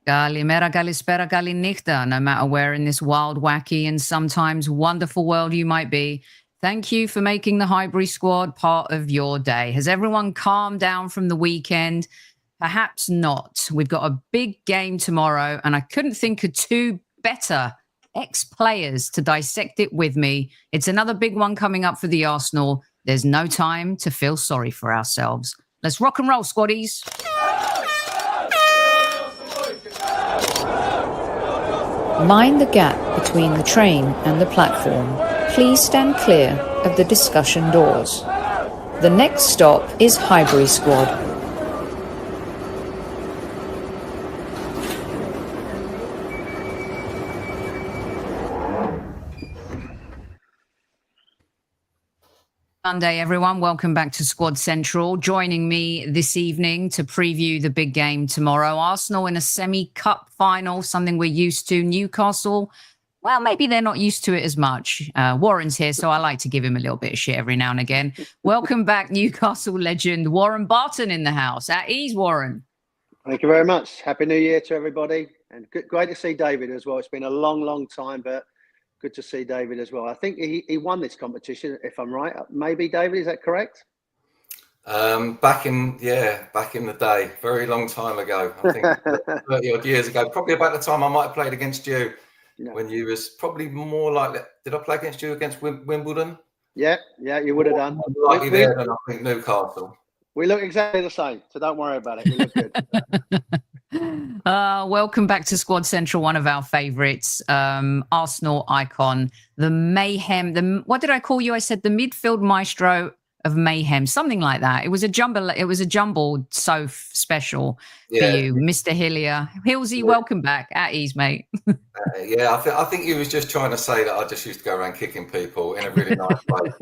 Kalimera, kalispera, kalinichta, no matter where in this wild, wacky, and sometimes wonderful world you might be. Thank you for making the Highbury Squad part of your day. Has everyone calmed down from the weekend? Perhaps not. We've got a big game tomorrow, and I couldn't think of two better ex-players to dissect it with me. It's another big one coming up for the Arsenal. There's no time to feel sorry for ourselves. Let's rock and roll, squaddies. Mind the gap between the train and the platform. Please stand clear of the discussion doors. The next stop is Highbury Squad. Monday, everyone. Welcome back to Squad Central. Joining me this evening to preview the big game tomorrow. Arsenal in a semi-cup final, something we're used to. Newcastle, well, maybe they're not used to it as much. Warren's here, so I like to give him a little bit of shit every now and again. Welcome back, Newcastle legend Warren Barton in the house. At ease, Warren. Thank you very much. Happy New Year to everybody. And great to see David as well. It's been a long, long time, but good to see David as well. I think he won this competition, if I'm right. Maybe, David, is that correct? Back in the day, very long time ago. I think 30 odd years ago, probably about the time I might have played against you when you was probably more like, did I play against you against Wimbledon? Yeah, you would have done. Likely there than I think Newcastle. We look exactly the same, so don't worry about it. We look good. Welcome back to Squad Central, one of our favourites, Arsenal icon, the mayhem. What did I call you? I said the midfield maestro of mayhem, something like that. It was a jumbled so special for you, Mr. Hillier. Hillsy, welcome back. At ease, mate. I think he was just trying to say that I just used to go around kicking people in a really nice way.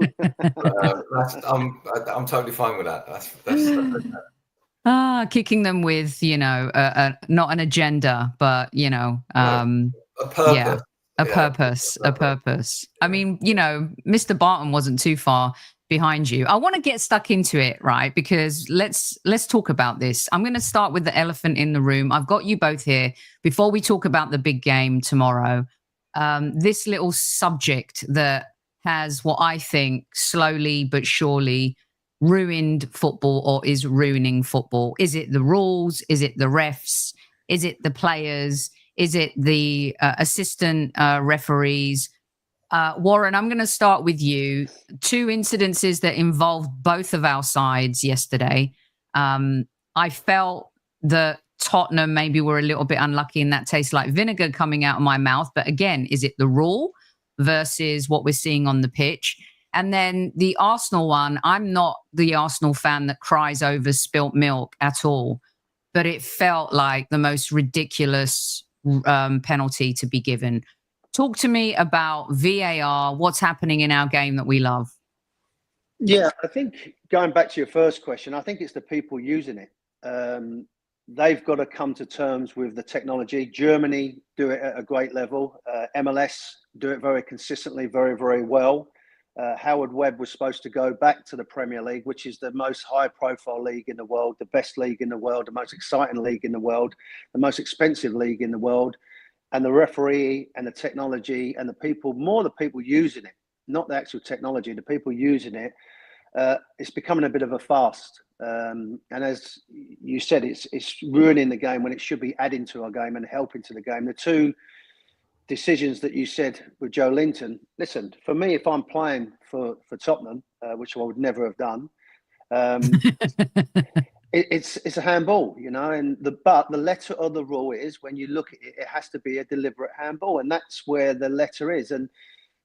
I'm totally fine with that. That's kicking them with, not an agenda, but, a purpose. A purpose. I mean, Mr. Barton wasn't too far behind you. I want to get stuck into it, right? Because let's talk about this. I'm going to start with the elephant in the room. I've got you both here. Before we talk about the big game tomorrow, this little subject that has what I think slowly but surely ruined football or is ruining football. Is it the rules? Is it the refs? Is it the players? Is it the assistant referees? Warren, I'm going to start with you. Two incidences that involved both of our sides yesterday. I felt that Tottenham maybe were a little bit unlucky and that tastes like vinegar coming out of my mouth. But again, is it the rule versus what we're seeing on the pitch? And then the Arsenal one, I'm not the Arsenal fan that cries over spilt milk at all, but it felt like the most ridiculous penalty to be given. Talk to me about VAR, what's happening in our game that we love. Yeah, I think going back to your first question, I think it's the people using it. They've got to come to terms with the technology. Germany do it at a great level. MLS do it very consistently, very, very well. Howard Webb was supposed to go back to the Premier League, which is the most high-profile league in the world, the best league in the world, the most exciting league in the world, the most expensive league in the world. And the referee and the technology and the people, more the people using it, not the actual technology, the people using it, it's becoming a bit of a farce. And as you said, it's ruining the game when it should be adding to our game and helping to the game. The two decisions that you said with Joe Linton, listen, for me, if I'm playing for Tottenham, which I would never have done, it's a handball, but the letter of the rule is when you look at it, it has to be a deliberate handball, and that's where the letter is. And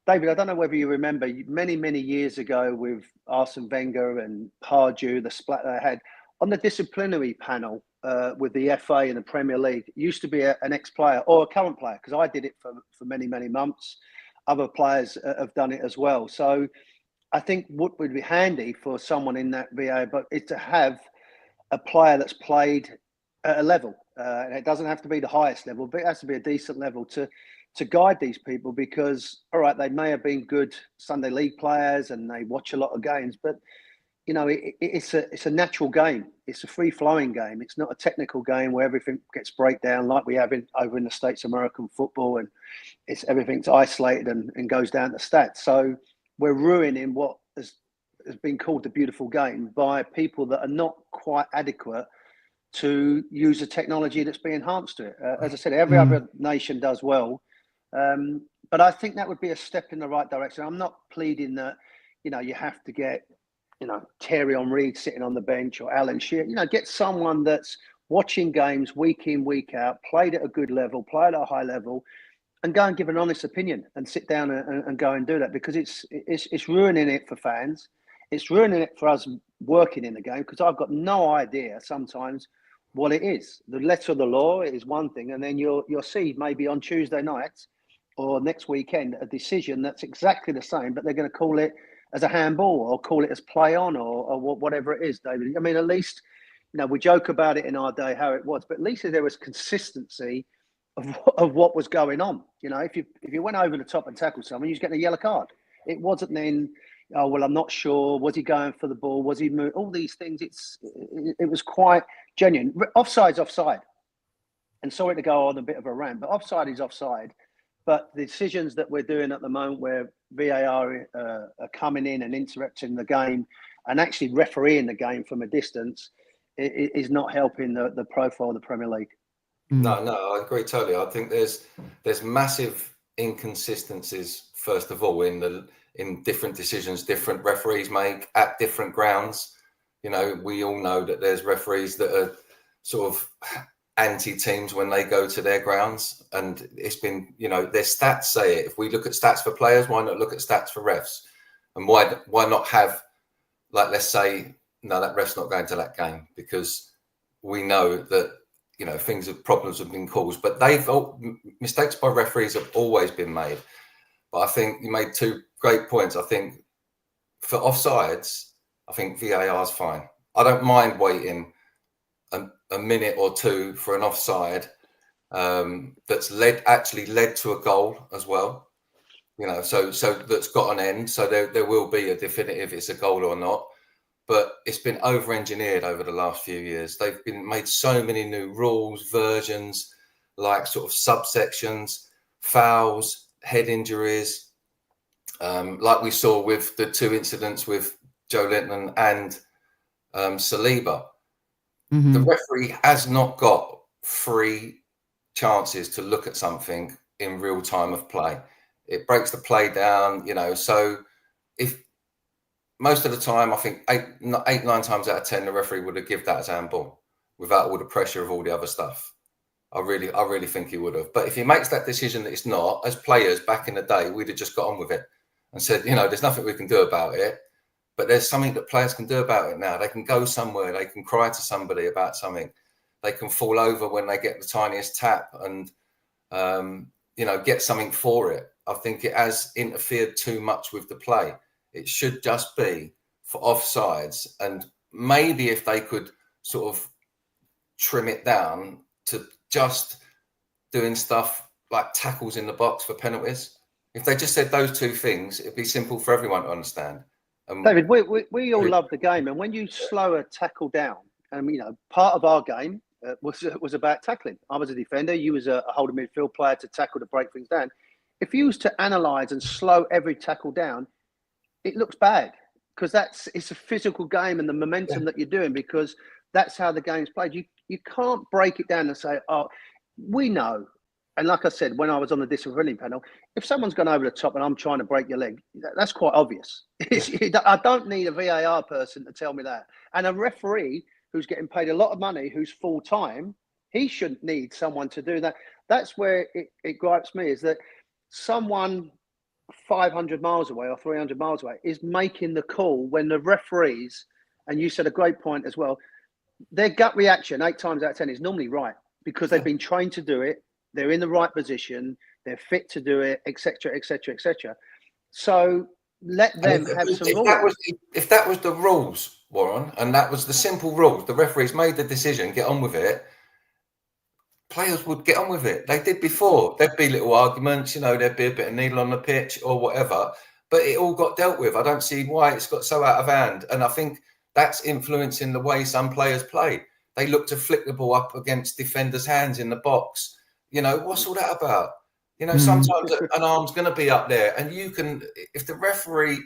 David, I don't know whether you remember many, many years ago with Arsene Wenger and Pardew, the splat they had on the disciplinary panel with the FA and the Premier League. It used to be an ex-player or a current player, because I did it for many, many months. Other players have done it as well. So I think what would be handy for someone in that VA, but is to have a player that's played at a level. And it doesn't have to be the highest level, but it has to be a decent level to guide these people, because, all right, they may have been good Sunday League players and they watch a lot of games, but it's a natural game. It's a free flowing game. It's not a technical game where everything gets breakdown like we have over in the States American football, and everything's isolated and goes down to stats. So we're ruining what has been called the beautiful game by people that are not quite adequate to use the technology that's being enhanced to it. As I said, every other nation does well. But I think that would be a step in the right direction. I'm not pleading that, you have to get, Thierry Henry sitting on the bench or Alan Shearer. Get someone that's watching games week in, week out, played at a good level, played at a high level, and go and give an honest opinion and sit down and go and do that, because it's ruining it for fans. It's ruining it for us working in the game, because I've got no idea sometimes what it is. The letter of the law is one thing, and then you'll see maybe on Tuesday night or next weekend a decision that's exactly the same, but they're going to call it as a handball or call it as play on or whatever it is, David. I mean, at least, we joke about it in our day how it was, but at least there was consistency of what was going on. If you went over the top and tackled someone, you was getting a yellow card. It wasn't then, oh, well, I'm not sure. Was he going for the ball? Was he moving? All these things. It was quite genuine. Offside's offside. And sorry to go on a bit of a rant, but offside is offside. But the decisions that we're doing at the moment, where VAR are coming in and interrupting the game and actually refereeing the game from a distance, is not helping the profile of the Premier League. No, I agree totally. I think there's massive inconsistencies, first of all, in different decisions different referees make at different grounds. We all know that there's referees that are sort of anti-teams when they go to their grounds, and it's been, their stats say it. If we look at stats for players, why not look at stats for refs? And why not have, like, let's say, no, that ref's not going to that game, because we know that, problems have been caused, but mistakes by referees have always been made. But I think you made two great points. I think for offsides, I think VAR is fine. I don't mind waiting a minute or two for an offside that's led to a goal as well. So that's got an end. So there will be a definitive it's a goal or not. But it's been over-engineered over the last few years. They've been made so many new rules, versions, like sort of subsections, fouls, head injuries, like we saw with the two incidents with Joe Linton and Saliba. Mm-hmm. The referee has not got 3 chances to look at something in real time of play. It breaks the play down, so if most of the time, I think 9 times out of 10, the referee would have given that as handball without all the pressure of all the other stuff. I really think he would have. But if he makes that decision that it's not, as players back in the day, we'd have just got on with it and said, there's nothing we can do about it. But there's something that players can do about it now. They can go somewhere. They can cry to somebody about something. They can fall over when they get the tiniest tap and, get something for it. I think it has interfered too much with the play. It should just be for offsides. And maybe if they could sort of trim it down to just doing stuff like tackles in the box for penalties. If they just said those 2 things, it'd be simple for everyone to understand. David, we all love the game. And when you slow a tackle down, part of our game was about tackling. I was a defender. You was a holding midfield player to tackle to break things down. If you was to analyse and slow every tackle down, it looks bad, because it's a physical game and the momentum that you're doing, because that's how the game's played. You can't break it down and say, oh, we know. And like I said, when I was on the disciplining panel, if someone's gone over the top and I'm trying to break your leg, that's quite obvious. I don't need a VAR person to tell me that. And a referee who's getting paid a lot of money, who's full-time, he shouldn't need someone to do that. That's where it gripes me, is that someone 500 miles away or 300 miles away is making the call when the referees, and you said a great point as well, their gut reaction 8 times out of 10 is normally right, because they've been trained to do it. They're in the right position. They're fit to do it, etc., etc., etc. So let them have some rules. If that was the rules, Warren, and that was the simple rules, the referees made the decision, get on with it, players would get on with it. They did before. There'd be little arguments, there'd be a bit of needle on the pitch or whatever, but it all got dealt with. I don't see why it's got so out of hand. And I think that's influencing the way some players play. They look to flick the ball up against defenders' hands in the box. You know, what's all that about? You know, sometimes an arm's going to be up there, and you can, if the referee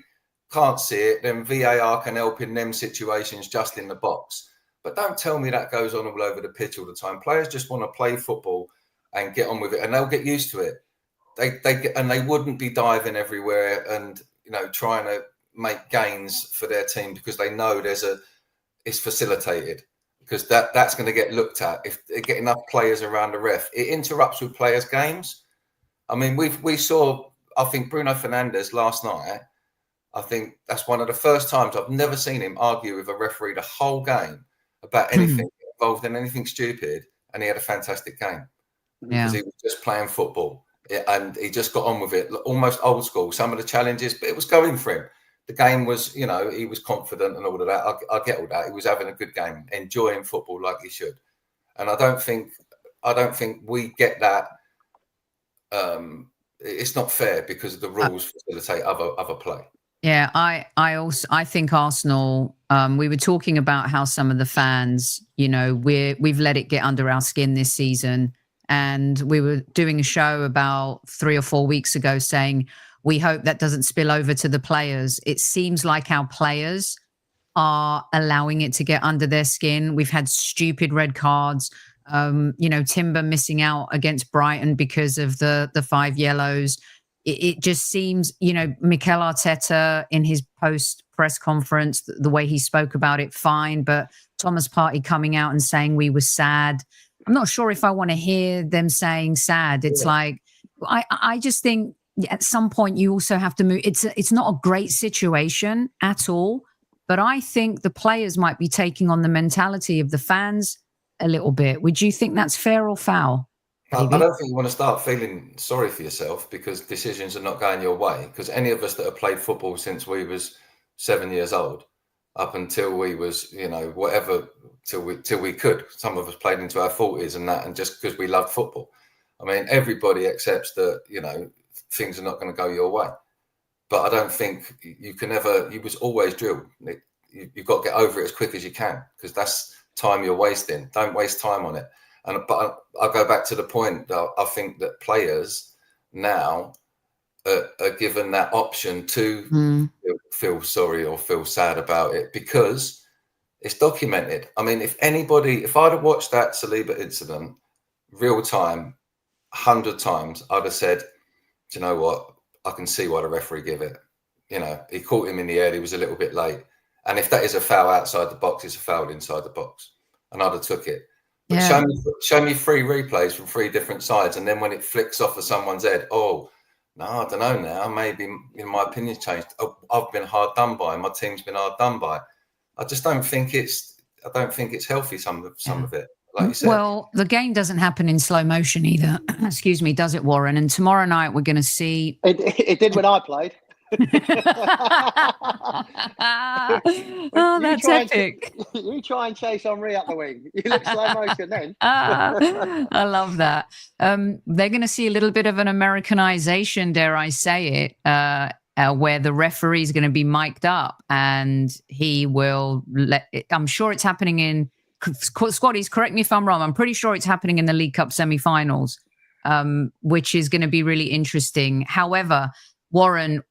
can't see it, then VAR can help in them situations just in the box. But don't tell me that goes on all over the pitch all the time. Players just want to play football and get on with it, and they'll get used to it. They wouldn't be diving everywhere and, you know, trying to make gains for their team because they know it's facilitated, because that's going to get looked at. If they get enough players around the ref, it interrupts with players' games. I mean, we saw, I think, Bruno Fernandes last night. I think that's one of the first times I've never seen him argue with a referee the whole game about anything involved in anything stupid, and he had a fantastic game because he was just playing football and he just got on with it, almost old school. Some of the challenges, but it was going for him. The game was, you know, he was confident and all of that. I get all that. He was having a good game, enjoying football like he should. And I don't think we get that. It's not fair because the rules facilitate other play. Yeah, I think Arsenal, we were talking about how some of the fans, you know, we've let it get under our skin this season. And we were doing a show about 3 or 4 weeks ago saying, we hope that doesn't spill over to the players. It seems like our players are allowing it to get under their skin. We've had stupid red cards. You know, Timber missing out against Brighton because of the 5 yellows. It just seems, you know, Mikel Arteta in his post press conference, the way he spoke about it, fine. But Thomas Partey coming out and saying we were sad. I'm not sure if I want to hear them saying sad. It's like, I just think at some point you also have to move. It's not a great situation at all. But I think the players might be taking on the mentality of the fans a little bit. Would you think that's fair or foul? I don't think you want to start feeling sorry for yourself because decisions are not going your way. Because any of us that have played football since we was 7 years old, up until we was, you know, whatever, till we could. Some of us played into our 40s and that, and just because we loved football. I mean, everybody accepts that, you know, things are not going to go your way. But I don't think you can ever. You was always drilled. You've got to get over it as quick as you can because that's time you're wasting. Don't waste time on it. But I'll go back to the point that I think that players now are given that option to feel sorry or feel sad about it because it's documented. I mean, if I'd have watched that Saliba incident real time 100 times, I'd have said, do you know what? I can see why the referee gave it. You know, he caught him in the air. He was a little bit late. And if that is a foul outside the box, it's a foul inside the box. And I'd have took it. But show me 3 replays from 3 different sides. And then when it flicks off of someone's head, oh, no, I don't know now. Maybe, you know, my opinion's changed. Oh, I've been hard done by. My team's been hard done by. I just don't think it's healthy, some of it. Like you said. Well, the game doesn't happen in slow motion either. Excuse me, does it, Warren? And tomorrow night we're going to see. It did when I played. Oh, that's epic. You try and chase Henri up the wing. You look slow motion then. I love that. They're going to see a little bit of an Americanization, dare I say it, where the referee is going to be mic'd up and he will I'm sure it's happening in Squaddies, correct me if I'm wrong. I'm pretty sure it's happening in the League Cup semi-finals, which is going to be really interesting. However, Warren,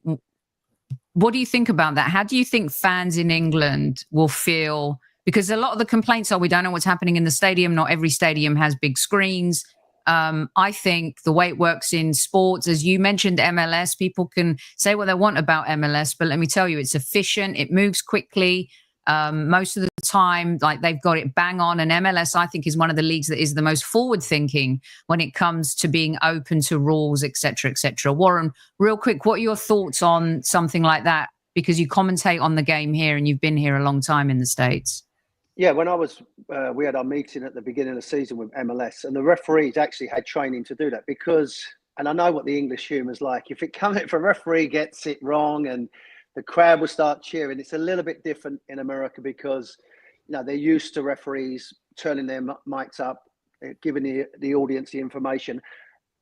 what do you think about that? How do you think fans in England will feel? Because a lot of the complaints are we don't know what's happening in the stadium. Not every stadium has big screens. I think the way it works in sports, as you mentioned, MLS, people can say what they want about MLS, but let me tell you, it's efficient. It moves quickly. Most of the time, like they've got it bang on. And MLS, I think, is one of the leagues that is the most forward thinking when it comes to being open to rules, etc., etc. Warren, real quick, what are your thoughts on something like that? Because you commentate on the game here and you've been here a long time in the States. Yeah, when I was, we had our meeting at the beginning of the season with MLS, and the referees actually had training to do that because, and I know what the English humour's like. If a referee gets it wrong and the crowd will start cheering. It's a little bit different in America because, you know, they're used to referees turning their mics up, giving the audience the information.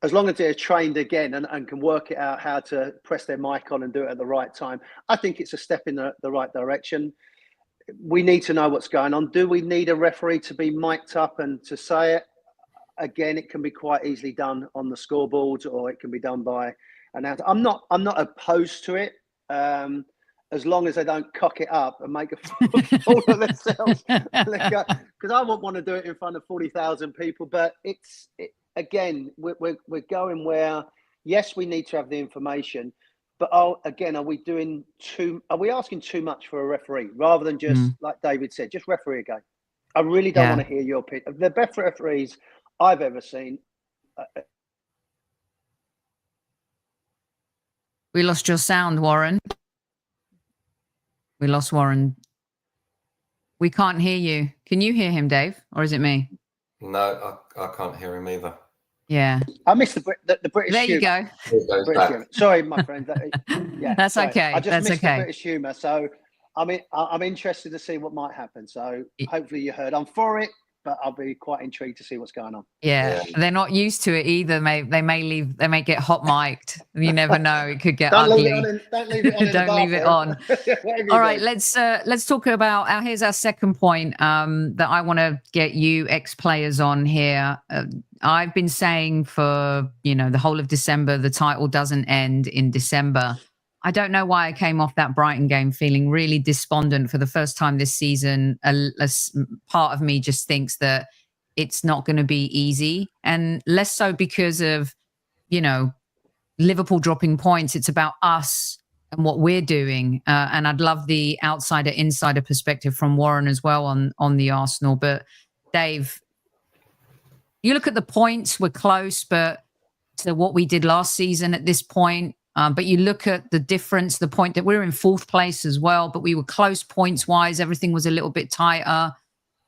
As long as they're trained again and can work it out how to press their mic on and do it at the right time, I think it's a step in the right direction. we need to know what's going on. Do we need a referee to be mic'd up and to say it? Again, it can be quite easily done on the scoreboard, or it can be done by an out. I'm not opposed to it, as long as they don't cock it up and make a fool of themselves. Because I wouldn't want to do it in front of 40,000 people. But again, we're going where, yes, we need to have the information, but again, are we asking too much for a referee rather than just, like David said, just referee a game? I really don't want to hear your opinion. The best referees I've ever seen. We lost your sound, Warren. We lost Warren. We can't hear you. Can you hear him, Dave? Or is it me? No, I can't hear him either. Yeah. I missed the British There you humour. go. British humour. Sorry, my friend. That's sorry. okay. I just That's missed okay. the British humour. So I'm interested to see what might happen. So hopefully you heard. I'm for it, but I'll be quite intrigued to see what's going on. Yeah. They're not used to it either. They may get hot mic'd. You never know. It could get Don't ugly. Don't leave it on. Don't leave it on. All right, let's talk about here's our second point that I want to get you ex-players on here. I've been saying for the whole of December, the title doesn't end in December. I don't know why I came off that Brighton game feeling really despondent for the first time this season. A part of me just thinks that it's not going to be easy, and less so because of, Liverpool dropping points. It's about us and what we're doing. And I'd love the outsider-insider perspective from Warren as well on the Arsenal. But Dave, you look at the points, we're close, but to what we did last season at this point, but you look at the difference, the point that we're in fourth place as well, but we were close points-wise. Everything was a little bit tighter.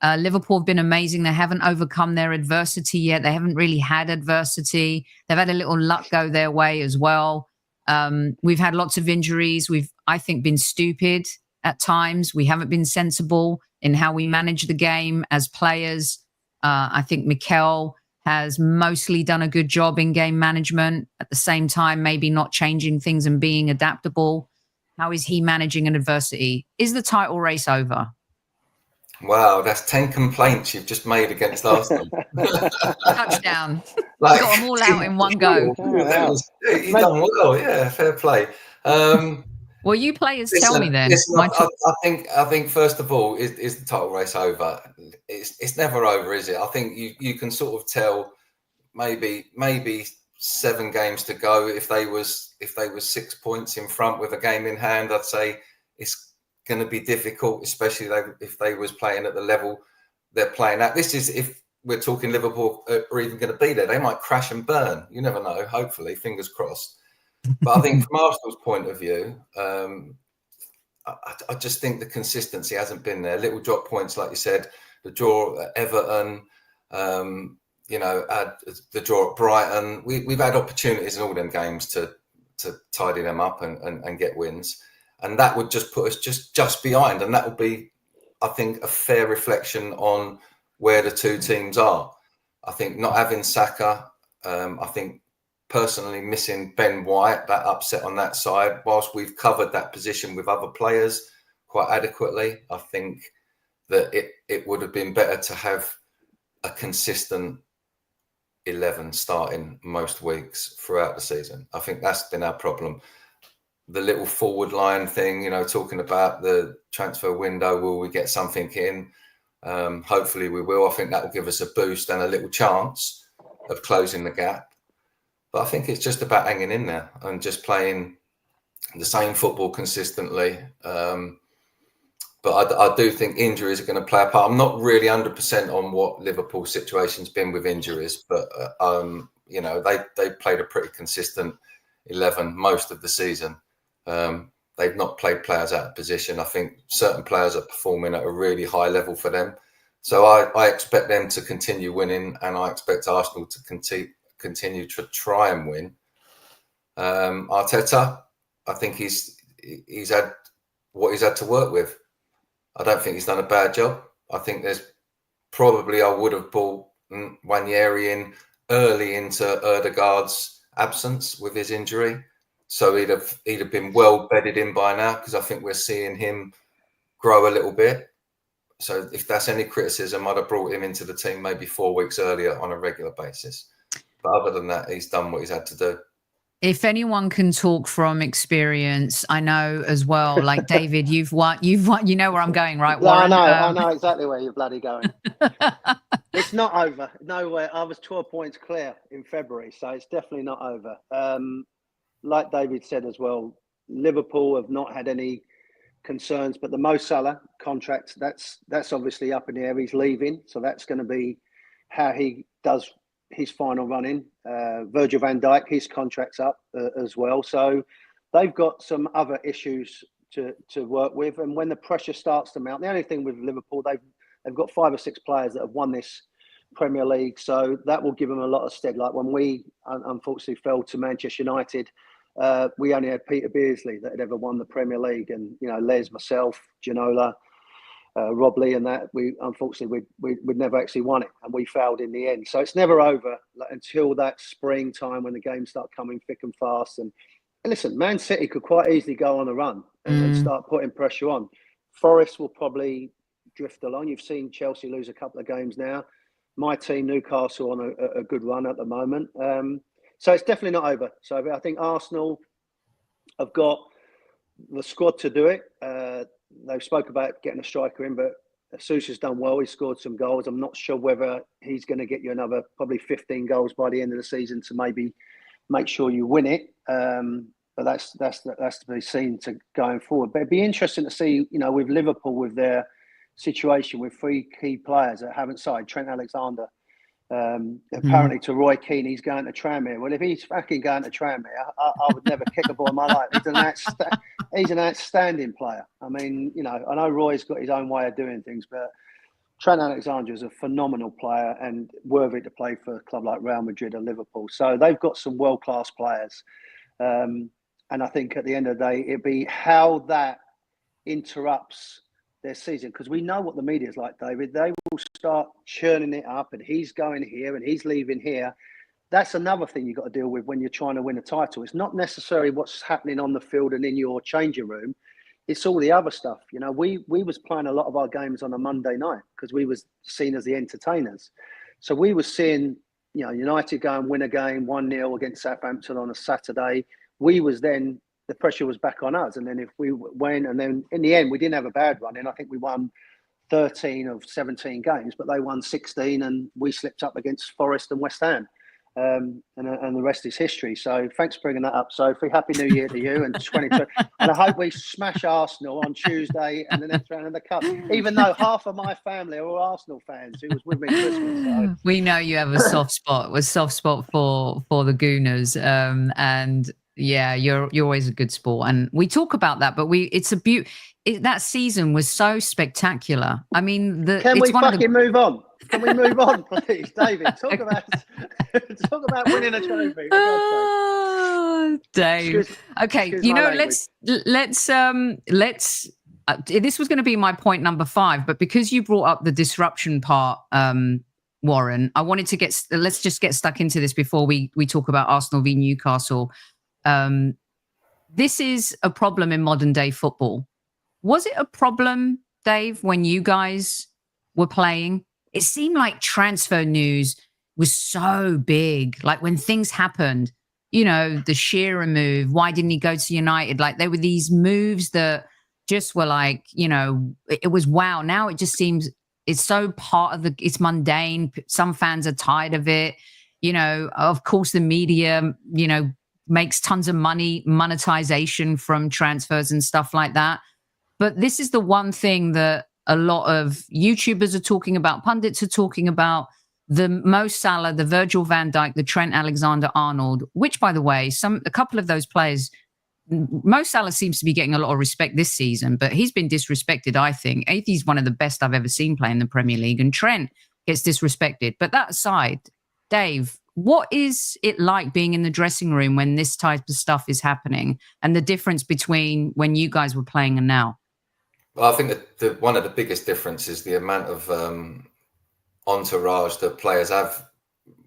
Liverpool have been amazing. They haven't overcome their adversity yet. They haven't really had adversity. They've had a little luck go their way as well. We've had lots of injuries. We've, I think, been stupid at times. We haven't been sensible in how we manage the game as players. I think Mikel has mostly done a good job in game management. At the same time, maybe not changing things and being adaptable. How is he managing an adversity? Is the title race over? Wow, that's 10 complaints you've just made against Arsenal. Touchdown. Got them all out in one go. You've done well, yeah, fair play. Well, you players tell me then. I think first of all, is the title race over? It's never over, is it? I think you can sort of tell maybe 7 games to go. If they was 6 points in front with a game in hand, I'd say it's going to be difficult, especially if they was playing at the level they're playing at. This is if we're talking Liverpool are even going to be there. They might crash and burn. You never know. Hopefully, fingers crossed. But I think from Arsenal's point of view, I just think the consistency hasn't been there. Little drop points, like you said, the draw at Everton, the draw at Brighton. We've had opportunities in all them games to tidy them up and get wins. And that would just put us just behind. And that would be, I think, a fair reflection on where the two teams are. I think not having Saka, I think personally missing Ben White, that upset on that side. Whilst we've covered that position with other players quite adequately, I think that it would have been better to have a consistent 11 starting most weeks throughout the season. I think that's been our problem. The little forward line thing, talking about the transfer window, will we get something in? Hopefully we will. I think that will give us a boost and a little chance of closing the gap. But I think it's just about hanging in there and just playing the same football consistently. But I do think injuries are going to play a part. I'm not really 100% on what Liverpool's situation's been with injuries, but they played a pretty consistent 11 most of the season. They've not played players out of position. I think certain players are performing at a really high level for them. So I expect them to continue winning, and I expect Arsenal to continue to try and win. Arteta, I think he's had what he's had to work with. I don't think he's done a bad job. I think there's probably, I would have brought Nwaneri in early into Ødegaard's absence with his injury. So he'd have been well bedded in by now, because I think we're seeing him grow a little bit. So if that's any criticism, I'd have brought him into the team maybe 4 weeks earlier on a regular basis. But other than that, he's done what he's had to do. If anyone can talk from experience, I know as well. Like David, you've won. You know where I'm going, right, Warren? I know exactly where you're bloody going. It's not over. Nowhere. I was 12 points clear in February, so it's definitely not over. Like David said as well, Liverpool have not had any concerns, but the Mo Salah contract, that's obviously up in the air. He's leaving, so that's going to be how he does his final run-in. Virgil van Dijk, his contract's up as well. So they've got some other issues to work with. And when the pressure starts to mount, the only thing with Liverpool, they've got 5 or 6 players that have won this Premier League. So that will give them a lot of stead. Like when we unfortunately fell to Manchester United, we only had Peter Beardsley that had ever won the Premier League. And, you know, Les, myself, Ginola, Rob Lee, and that we'd never actually won it, and we failed in the end. So it's never over until that springtime when the games start coming thick and fast. And listen, Man City could quite easily go on a run and start putting pressure on. Forest will probably drift along. You've seen Chelsea lose a couple of games now. My team, Newcastle, on a good run at the moment. So it's definitely not over. So I think Arsenal have got the squad to do it. They've spoke about getting a striker in, but Sousa's done well. He scored some goals. I'm not sure whether he's going to get you another probably 15 goals by the end of the season to maybe make sure you win it. But that's to be seen to going forward. But it'd be interesting to see, you know, with Liverpool, with their situation with 3 key players that haven't signed. Trent Alexander, apparently to Roy Keane, he's going to Tranmere. Well, if he's fucking going to Tranmere, I would never kick a ball in my life. He's an outstanding player. I mean, you know, I know Roy's got his own way of doing things, but Trent Alexander is a phenomenal player and worthy to play for a club like Real Madrid or Liverpool. So they've got some world-class players. And I think at the end of the day, it'd be how that interrupts their season, because we know what the media is like, David. They will start churning it up, and he's going here and he's leaving here. That's another thing you've got to deal with when you're trying to win a title. It's not necessarily what's happening on the field and in your changing room. It's all the other stuff. You know, we was playing a lot of our games on a Monday night because we was seen as the entertainers. So we were seeing, you know, United go and win a game 1-0 against Southampton on a Saturday. We was then, the pressure was back on us. And then if we went, and then in the end, we didn't have a bad run. And I think we won 13 of 17 games, but they won 16, and we slipped up against Forest and West Ham. And the rest is history. So thanks for bringing that up, Sophie. Happy New Year to you and 2020. And I hope we smash Arsenal on Tuesday and the next round of the Cup, even though half of my family are all Arsenal fans who was with me Christmas. So. We know you have a soft spot for the Gooners. And yeah, you're always a good sport. And we talk about that, but it's a that season was so spectacular. I mean, can we fucking move on? Can we move on, please, David? Talk about winning a trophy. Oh, Dave. Okay, you know, let's. This was going to be my point number 5, but because you brought up the disruption part, Warren, I wanted to let's just get stuck into this before we talk about Arsenal v Newcastle. This is a problem in modern day football. Was it a problem, Dave, when you guys were playing? It seemed like transfer news was so big. Like when things happened, you know, the Shearer move, why didn't he go to United? Like there were these moves that just were like, you know, it was wow. Now it just seems it's so part of it's mundane. Some fans are tired of it. You know, of course, the media, you know, makes tons of money, monetization from transfers and stuff like that. But this is the one thing that a lot of YouTubers are talking about, pundits are talking about, the Mo Salah, the Virgil van Dijk, the Trent Alexander-Arnold, which, by the way, a couple of those players, Mo Salah seems to be getting a lot of respect this season, but he's been disrespected, I think. He's one of the best I've ever seen play in the Premier League, and Trent gets disrespected. But that aside, Dave, what is it like being in the dressing room when this type of stuff is happening, and the difference between when you guys were playing and now? Well, I think that one of the biggest differences is the amount of entourage that players have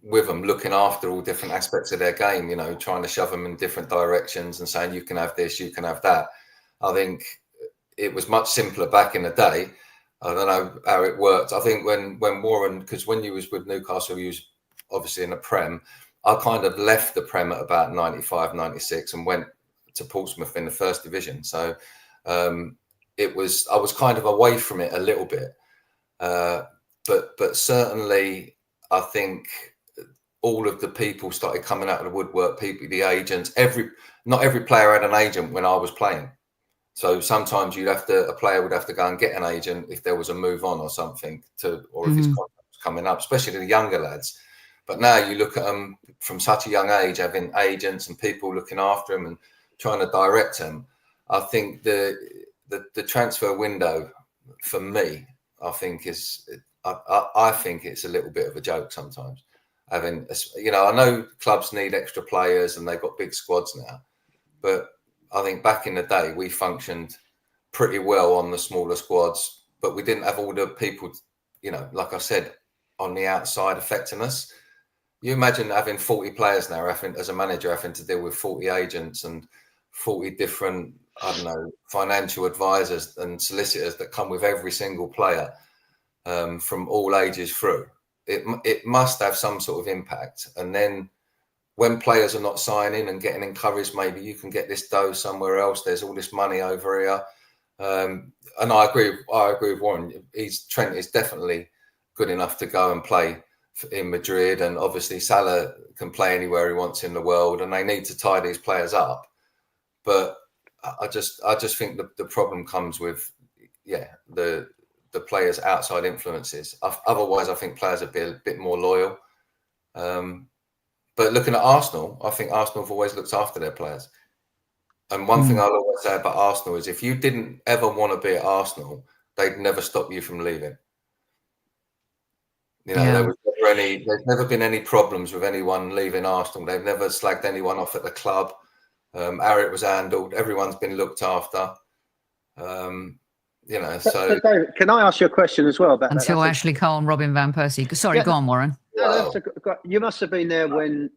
with them, looking after all different aspects of their game, you know, trying to shove them in different directions and saying, you can have this, you can have that. I think it was much simpler back in the day. I don't know how it worked. I think when Warren, because when you was with Newcastle, you was obviously in the Prem. I kind of left the Prem at about 95, 96 and went to Portsmouth in the first division. So I was kind of away from it a little bit. But certainly I think all of the people started coming out of the woodwork, the agents, not every player had an agent when I was playing. So sometimes a player would have to go and get an agent if there was a move on or something or if his contract was coming up, especially the younger lads. But now you look at them from such a young age, having agents and people looking after them and trying to direct them. I think the transfer window for me, I think I think it's a little bit of a joke sometimes. I know clubs need extra players and they've got big squads now, but I think back in the day we functioned pretty well on the smaller squads, but we didn't have all the people, like I said, on the outside affecting us. You imagine having 40 players now, as a manager, having to deal with 40 agents and 40 different, financial advisors and solicitors that come with every single player from all ages through. It must have some sort of impact. And then when players are not signing and getting encouraged, maybe you can get this dough somewhere else. There's all this money over here. And I agree with Warren. Trent is definitely good enough to go and play in Madrid. And obviously Salah can play anywhere he wants in the world, and they need to tie these players up. But I just think the problem comes with, the players' outside influences. Otherwise, I think players would be a bit more loyal. But looking at Arsenal, I think Arsenal have always looked after their players. And one thing I'll always say about Arsenal is if you didn't ever want to be at Arsenal, they'd never stop you from leaving. There's never been any problems with anyone leaving Arsenal. They've never slagged anyone off at the club. How it was handled. Everyone's been looked after. But David, can I ask you a question as well about until Ashley Cole and Robin van Persie? Sorry, go on, Warren. No, you must have been there when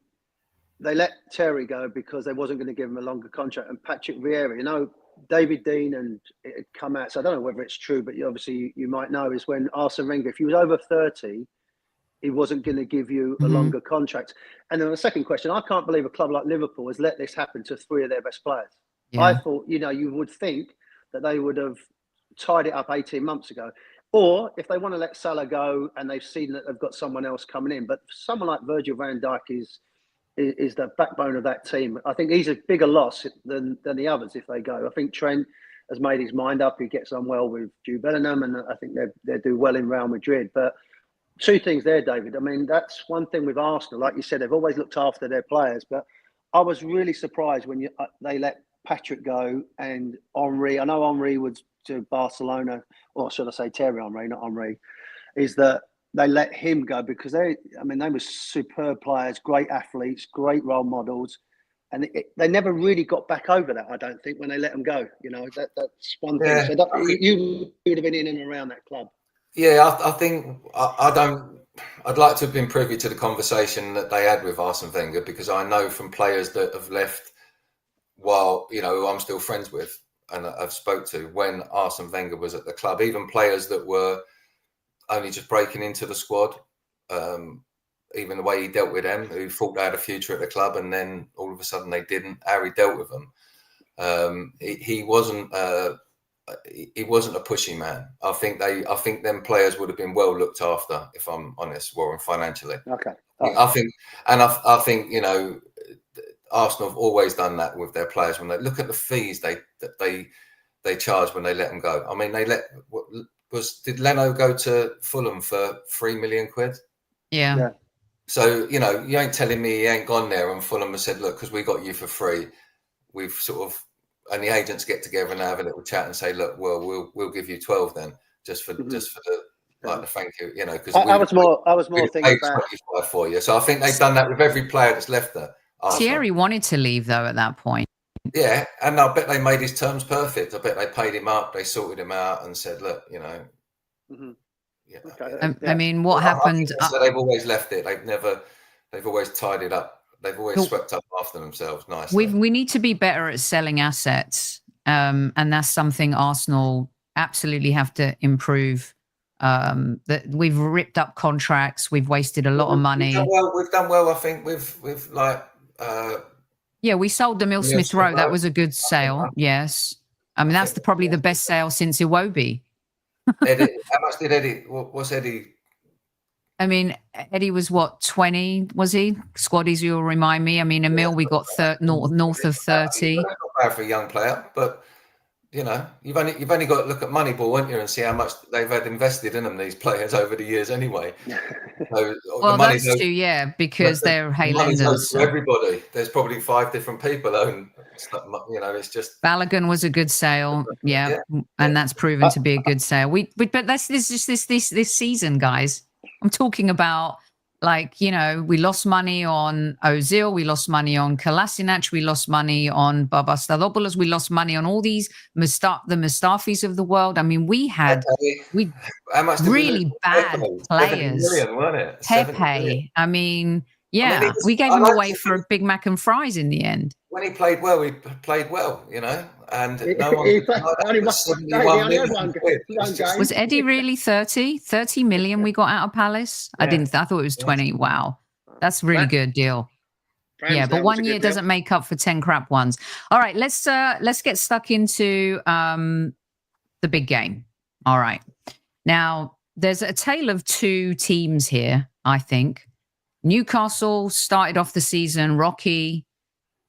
they let Terry go because they wasn't going to give him a longer contract, and Patrick Vieira, David Dean, and it had come out. So I don't know whether it's true, but obviously you might know, is when Arsene Wenger, if he was over 30, he wasn't going to give you a longer contract. And then the second question, I can't believe a club like Liverpool has let this happen to 3 of their best players. Yeah. I thought, you would think that they would have tied it up 18 months ago. Or if they want to let Salah go and they've seen that they've got someone else coming in. But someone like Virgil van Dijk is the backbone of that team. I think he's a bigger loss than the others if they go. I think Trent has made his mind up. He gets on well with Jude Bellingham, and I think they do well in Real Madrid. But 2 things there, David. I mean, that's one thing with Arsenal. Like you said, they've always looked after their players. But I was really surprised when they let Patrick go and Henry. I know Henry was to Barcelona, or should I say Thierry Henry, not Henry, is that they let him go because they were superb players, great athletes, great role models. And they never really got back over that, I don't think, when they let them go. That's one thing. Yeah. So you would have been in and around that club. Yeah, I think I'd like to have been privy to the conversation that they had with Arsene Wenger, because I know from players that have left who I'm still friends with and I've spoke to when Arsene Wenger was at the club, even players that were only just breaking into the squad, even the way he dealt with them, who thought they had a future at the club and then all of a sudden they didn't, how he dealt with them. He wasn't a pushy man. I think them players would have been well looked after, if I'm honest, Warren, financially. Okay. I think Arsenal have always done that with their players. When they look at the fees they charge when they let them go. I mean, did Leno go to Fulham for 3 million quid? Yeah. So you ain't telling me he ain't gone there and Fulham has said, look, because we got you for free, we've and the agents get together and have a little chat and say, look, well, we'll give you 12 then, just for the thank you, because I was more thinking about 25 for you. So I think they've done that with every player that's left there. Thierry wanted to leave though at that point. Yeah, and I bet they made his terms perfect. I bet they paid him up, they sorted him out and said, look, I mean, what happened? So they've always left it. They've always tied it up. They've always swept up after themselves nicely. We need to be better at selling assets. and that's something Arsenal absolutely have to improve. That we've ripped up contracts, we've wasted a lot of money. We've done well, I think, with like. Yeah, we sold the Mill Smith Rowe. That was a good sale. Yes, I mean that's probably the best sale since Iwobi. Eddie, how much did Eddie? What's Eddie? I mean, Eddie was what, 20? Was he? Squaddies, you'll remind me. I mean, Emil, we got north of 30. That's not bad for a young player, but you know, you've only got to look at Moneyball, haven't you, and see how much they've had invested in them, these players, over the years anyway. So well, that's true, yeah, because they're Highlanders. So. Everybody, there's probably 5 different people own stuff, you know, it's just. Balogun was a good sale, yeah. And that's proven to be a good sale. But this season, guys. I'm talking about, like, you know, we lost money on Ozil, we lost money on Kolasinac, we lost money on Babastadopoulos, we lost money on all these the Mustafis of the world. I mean, we had really bad players. 70 million, wasn't it? Pepe. I mean, yeah, we gave him away for a Big Mac and fries in the end. When he played well, you know, and was Eddie really 30 million we got out of Palace? Yeah. I thought it was 20. Wow, that's a really good deal. Yeah, but 1 year doesn't make up for 10 crap ones. All right, let's get stuck into the big game. All right, now there's a tale of two teams here. I think Newcastle started off the season rocky.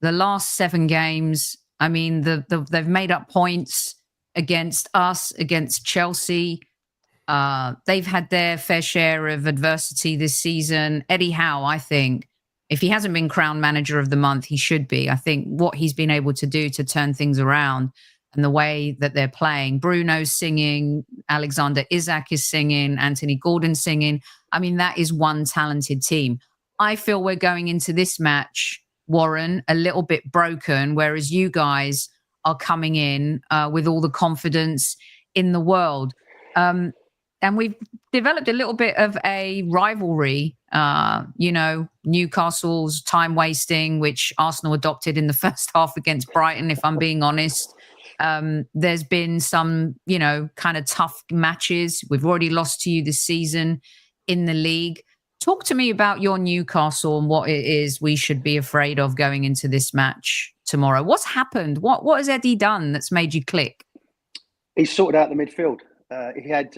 The last 7 games, I mean, they've made up points against us, against Chelsea. They've had their fair share of adversity this season. Eddie Howe, I think, if he hasn't been crowned manager of the month, he should be. I think what he's been able to do to turn things around and the way that they're playing. Bruno's singing, Alexander Isak is singing, Anthony Gordon's singing. I mean, that is one talented team. I feel we're going into this match, Warren, a little bit broken, whereas you guys are coming in with all the confidence in the world. And we've developed a little bit of a rivalry, you know, Newcastle's time wasting, which Arsenal adopted in the first half against Brighton, if I'm being honest. There's been some, you know, kind of tough matches. We've already lost to you this season in the league. Talk to me about your Newcastle and what it is we should be afraid of going into this match tomorrow. What's happened? What has Eddie done that's made you click? He's sorted out the midfield. He had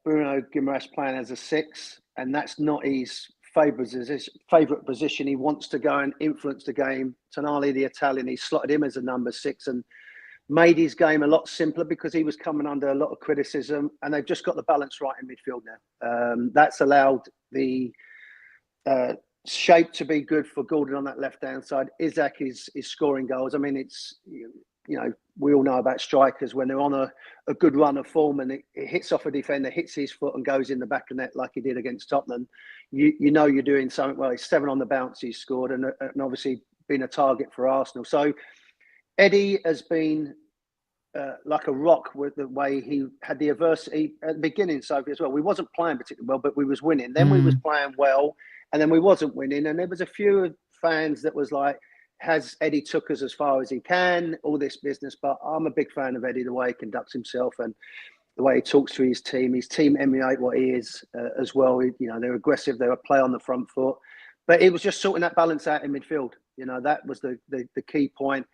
Bruno Guimaraes playing as a 6, and that's not his favourite position. He wants to go and influence the game. Tonali, the Italian, he slotted him as a number 6 and made his game a lot simpler because he was coming under a lot of criticism, and they've just got the balance right in midfield now. That's allowed the shape to be good for Gordon on that left-hand side. Isak is scoring goals. I mean, it's, you know, we all know about strikers when they're on a good run of form and it hits off a defender, hits his foot and goes in the back of net like he did against Tottenham. You know you're doing something well. He's 7 on the bounce he's scored and obviously been a target for Arsenal. So Eddie has been like a rock with the way he had the adversity at the beginning, Sophie, as well. We wasn't playing particularly well, but we was winning. Then we was playing well, and then we wasn't winning. And there was a few fans that was like, has Eddie took us as far as he can, all this business. But I'm a big fan of Eddie, the way he conducts himself and the way he talks to his team. His team emulate what he is as well. You know, they're aggressive. They play on the front foot. But it was just sorting that balance out in midfield. You know, that was the key point,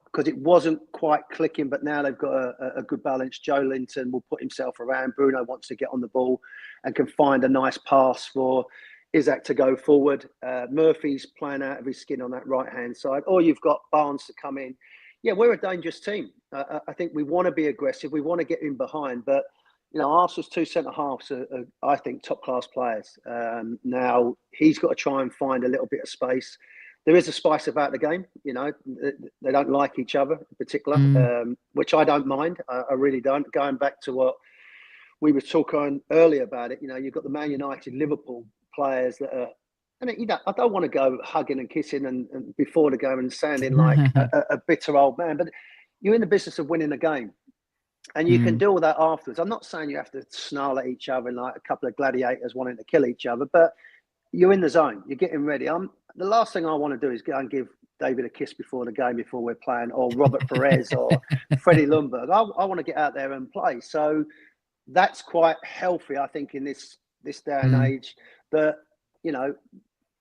because it wasn't quite clicking, but now they've got a good balance. Joe Linton will put himself around. Bruno wants to get on the ball and can find a nice pass for Isak to go forward. Murphy's playing out of his skin on that right-hand side. Or you've got Barnes to come in. Yeah, we're a dangerous team. I think we want to be aggressive. We want to get in behind. But, you know, Arsenal's 2 centre-halves are, I think, top-class players. Now, he's got to try and find a little bit of space. There is a spice about the game, you know. They don't like each other in particular, which I don't mind. I really don't. Going back to what we were talking earlier about it, you know, you've got the Man United, Liverpool players that are, and you know, I don't want to go hugging and kissing and before the game and sounding like a bitter old man, but you're in the business of winning the game, and you can deal with that afterwards. I'm not saying you have to snarl at each other like a couple of gladiators wanting to kill each other, but you're in the zone. You're getting ready. The last thing I want to do is go and give David a kiss before the game, before we're playing, or Robert Perez or Freddie Lundberg. I want to get out there and play. So that's quite healthy, I think, in this day and age. That, you know,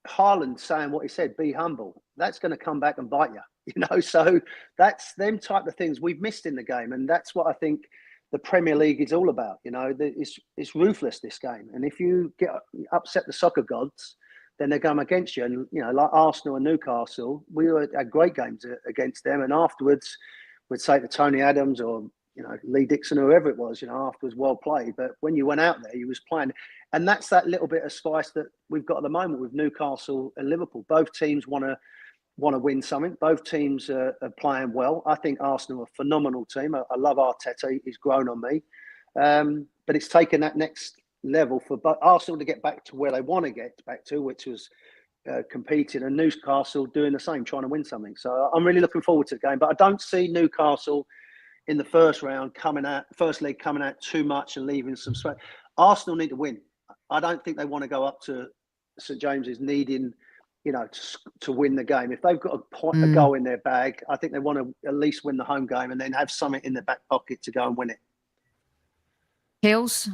Haaland saying what he said, be humble. That's going to come back and bite you, you know. So that's them type of things we've missed in the game, and that's what I think the Premier League is all about. You know, it's ruthless, this game, and if you upset the soccer gods, then they're going against you. And, you know, like Arsenal and Newcastle, we had great games against them. And afterwards, we'd say to Tony Adams or, you know, Lee Dixon, whoever it was, you know, afterwards, well played. But when you went out there, you was playing. And that's that little bit of spice that we've got at the moment with Newcastle and Liverpool. Both teams want to win something. Both teams are playing well. I think Arsenal are a phenomenal team. I love Arteta. He's grown on me. But it's taken that next level for Arsenal to get back to where they want to get back to, which was competing, and Newcastle doing the same, trying to win something. So I'm really looking forward to the game, but I don't see Newcastle in the first leg coming out too much and leaving some space. Arsenal need to win. I don't think they want to go up to St James's needing, you know, to win the game. If they've got a goal in their bag, I think they want to at least win the home game and then have something in their back pocket to go and win it. Hills,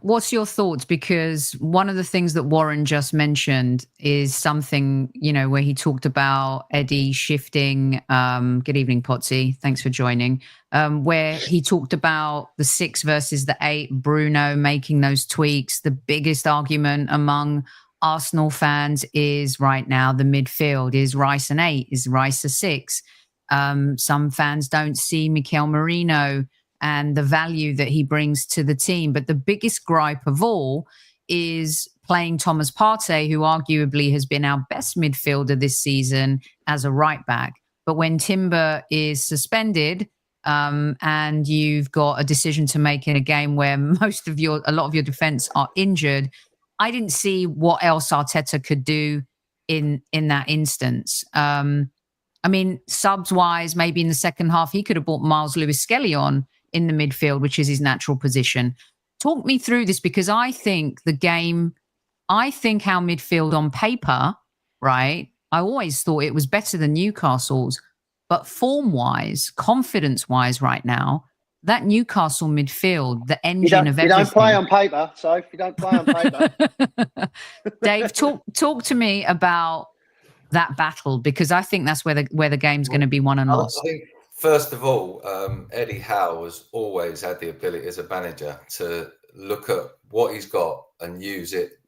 what's your thoughts? Because one of the things that Warren just mentioned is something, you know, where he talked about Eddie shifting. Good evening, Potsy. Thanks for joining. Where he talked about the 6 versus the 8, Bruno making those tweaks. The biggest argument among Arsenal fans is right now the midfield. Is Rice an 8? Is Rice a 6? Some fans don't see Mikel Merino and the value that he brings to the team. But the biggest gripe of all is playing Thomas Partey, who arguably has been our best midfielder this season, as a right back. But when Timber is suspended, and you've got a decision to make in a game where a lot of your defense are injured, I didn't see what else Arteta could do in that instance. I mean, subs wise, maybe in the second half, he could have brought Miles Lewis-Skelly on in the midfield, which is his natural position. Talk me through this, because I think our midfield on paper, right, I always thought it was better than Newcastle's, but form-wise, confidence-wise right now, that Newcastle midfield, the engine of everything. You don't play on paper, so if you don't play on paper. Dave, talk to me about that battle, because I think that's where the game's going to be won and lost. I think, first of all, Eddie Howe has always had the ability as a manager to look at what he's got and use it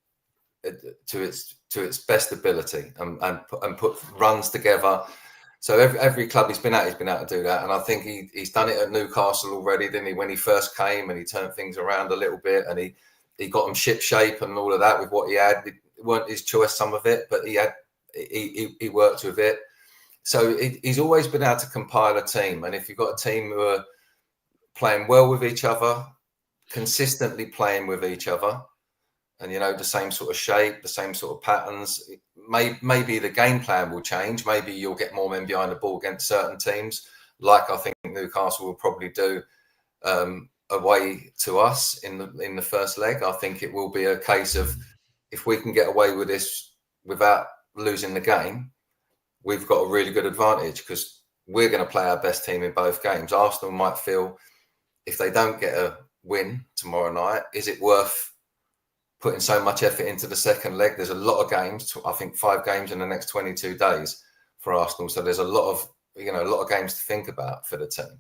to its best ability and put runs together. So every club he's been at to do that, and I think he's done it at Newcastle already, didn't he? When he first came and he turned things around a little bit, and he got them ship shape and all of that with what he had. It weren't his choice, some of it, but he worked with it. So he's always been able to compile a team, and if you've got a team who are playing well with each other, consistently playing with each other, and, you know, the same sort of shape, the same sort of patterns, maybe the game plan will change. Maybe you'll get more men behind the ball against certain teams, like I think Newcastle will probably do away to us in the first leg. I think it will be a case of, if we can get away with this without losing the game, we've got a really good advantage, because we're going to play our best team in both games. Arsenal might feel, if they don't get a win tomorrow night, is it worth putting so much effort into the second leg? There's a lot of games, I think 5 games in the next 22 days for Arsenal. So there's a lot of games to think about for the team.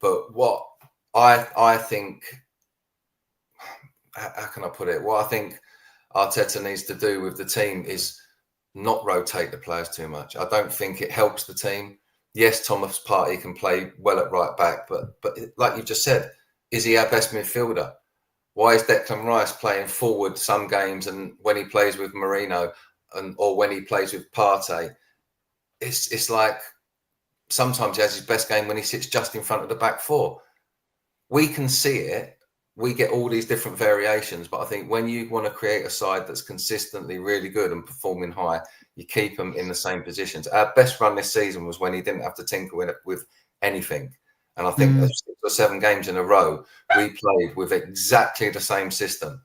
But what I think, how can I put it? What I think Arteta needs to do with the team is not rotate the players too much. I don't think it helps the team. Yes, Thomas Partey can play well at right back, but like you just said, is he our best midfielder? Why is Declan Rice playing forward some games, and when he plays with Merino or when he plays with Partey, it's like sometimes he has his best game when he sits just in front of the back 4. We can see it. We get all these different variations, but I think when you want to create a side that's consistently really good and performing high, you keep them in the same positions. Our best run this season was when he didn't have to tinker with anything. And I think 6 or 7 games in a row, we played with exactly the same system.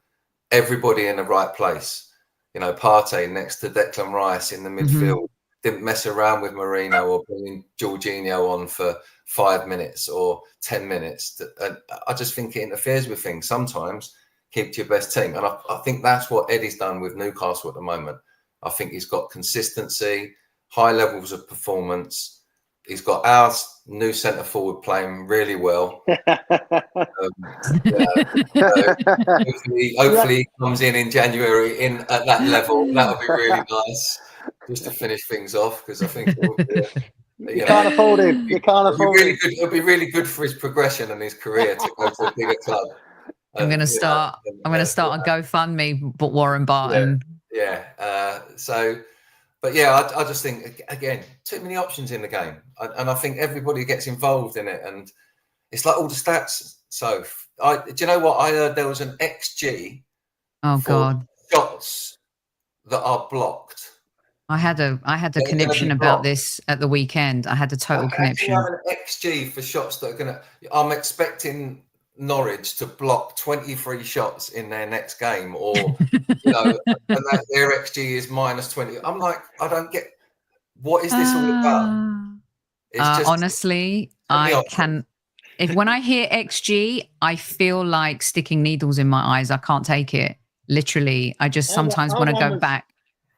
Everybody in the right place. You know, Partey next to Declan Rice in the midfield, didn't mess around with Mourinho or bringing Jorginho on for 5 minutes or 10 minutes. And I just think it interferes with things. Sometimes keep to your best team. And I think that's what Eddie's done with Newcastle at the moment. I think he's got consistency, high levels of performance. He's got our new centre forward playing really well. Hopefully he comes in January at that level. That would be really nice, just to finish things off, because I think it would be, you can't afford him. You can't afford him. It would be really good for his progression and his career to go to a bigger club. I'm going to start a GoFundMe, but Warren Barton. But yeah, I just think, again, too many options in the game. And I think everybody gets involved in it. And it's like all the stats. So, do you know what? I heard there was an XG for shots that are blocked. I had a conniption about this at the weekend. I had a total conniption. I have an XG for shots that are going to... I'm expecting Norwich to block 23 shots in their next game, or and their XG is -20. I'm like, I don't get, what is this all about? It's just, honestly, when I hear XG, I feel like sticking needles in my eyes. I can't take it. Literally, I just sometimes want to go back.